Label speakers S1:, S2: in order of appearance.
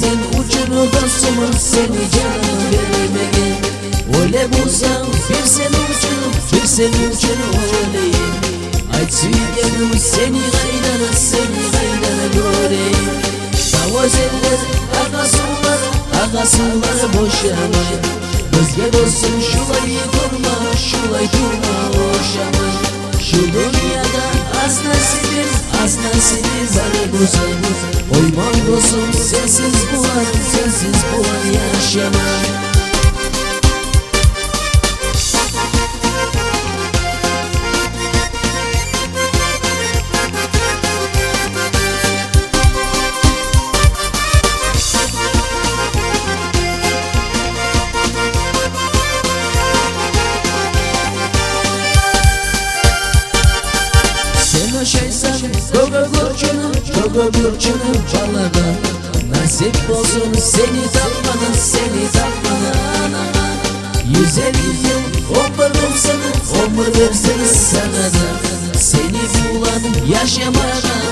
S1: sen uçunu dostumun seni canım vermeye. Öyle bulsam bir sen uçunu, bir sen uçunu olayım. Ay süygenim seni gaydana, seni gaydana göreyim. Davazeller ağasınlar boşama. Özge dostum şulay durma, şulay durma boşama. Şu dünyada az nasibim var güzel. Oyman dostum sensiz bu an yaşamam. Şeysan Gogo Gürçünüm balada. Nasip olsun seni tapmadan 150 yıl ömür versene sana da. Seni bulan yaşamadan